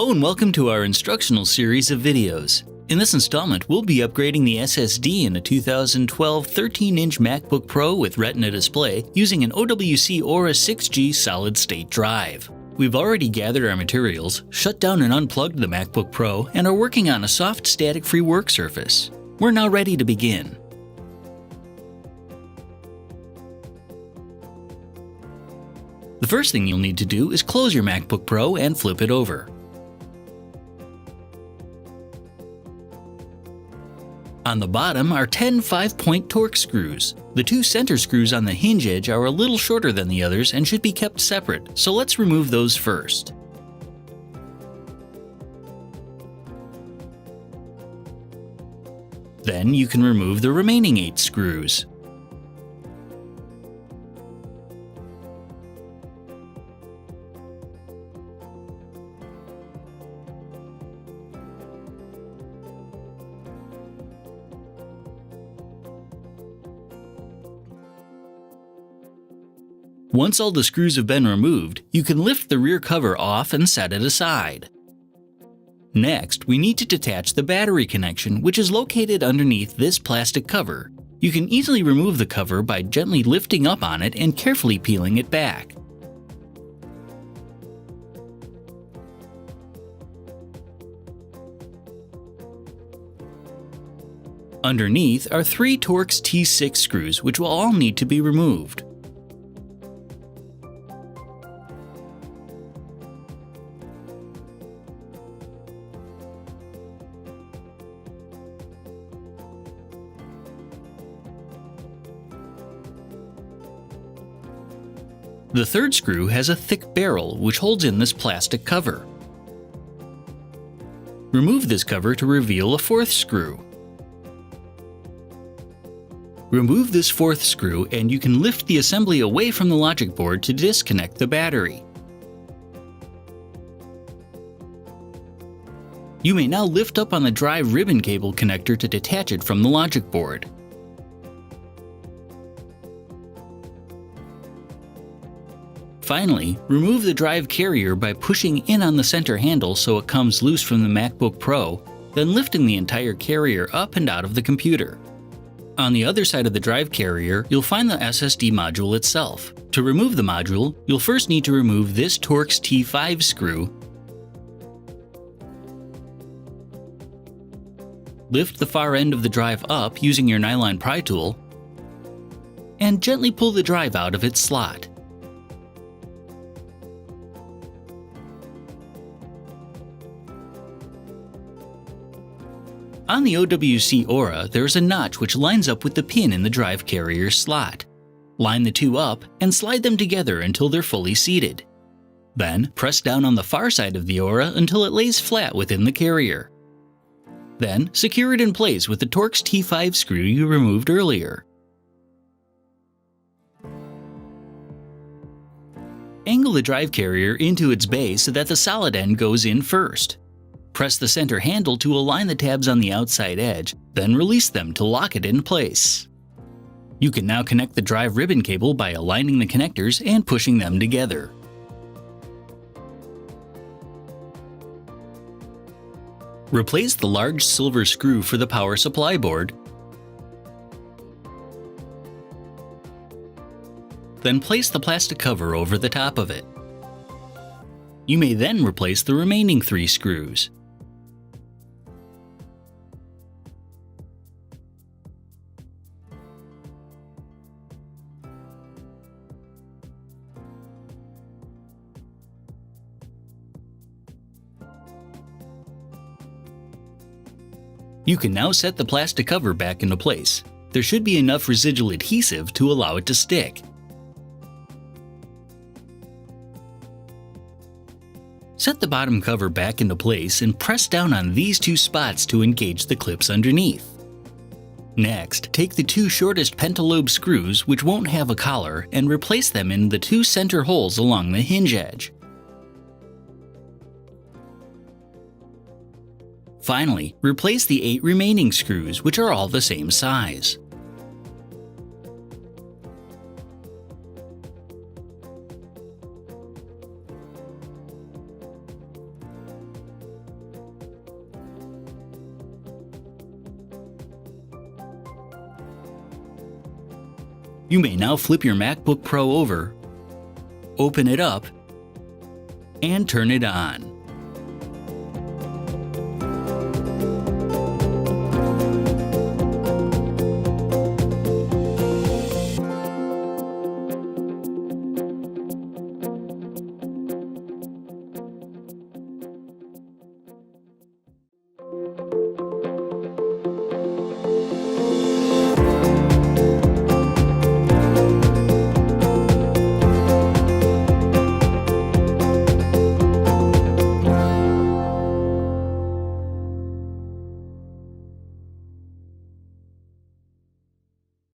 Hello and welcome to our instructional series of videos. In this installment, we'll be upgrading the SSD in a 2012 13-inch MacBook Pro with Retina display using an OWC Aura 6G solid-state drive. We've already gathered our materials, shut down and unplugged the MacBook Pro, and are working on a soft static-free work surface. We're now ready to begin. The first thing you'll need to do is close your MacBook Pro and flip it over. On the bottom are 10 5-point Torx screws. The two center screws on the hinge edge are a little shorter than the others and should be kept separate, so let's remove those first. Then you can remove the remaining 8 screws. Once all the screws have been removed, you can lift the rear cover off and set it aside. Next, we need to detach the battery connection, which is located underneath this plastic cover. You can easily remove the cover by gently lifting up on it and carefully peeling it back. Underneath are 3 Torx T6 screws, which will all need to be removed. The third screw has a thick barrel which holds in this plastic cover. Remove this cover to reveal a fourth screw. Remove this fourth screw and you can lift the assembly away from the logic board to disconnect the battery. You may now lift up on the drive ribbon cable connector to detach it from the logic board. Finally, remove the drive carrier by pushing in on the center handle so it comes loose from the MacBook Pro, then lifting the entire carrier up and out of the computer. On the other side of the drive carrier, you'll find the SSD module itself. To remove the module, you'll first need to remove this Torx T5 screw, lift the far end of the drive up using your nylon pry tool, and gently pull the drive out of its slot. On the OWC Aura, there is a notch which lines up with the pin in the drive carrier slot. Line the two up and slide them together until they're fully seated. Then, press down on the far side of the Aura until it lays flat within the carrier. Then, secure it in place with the Torx T5 screw you removed earlier. Angle the drive carrier into its base so that the solid end goes in first. Press the center handle to align the tabs on the outside edge, then release them to lock it in place. You can now connect the drive ribbon cable by aligning the connectors and pushing them together. Replace the large silver screw for the power supply board, then place the plastic cover over the top of it. You may then replace the remaining 3 screws. You can now set the plastic cover back into place. There should be enough residual adhesive to allow it to stick. Set the bottom cover back into place and press down on these 2 spots to engage the clips underneath. Next, take the 2 shortest pentalobe screws, which won't have a collar, and replace them in the 2 center holes along the hinge edge. Finally, replace the 8 remaining screws, which are all the same size. You may now flip your MacBook Pro over, open it up, and turn it on.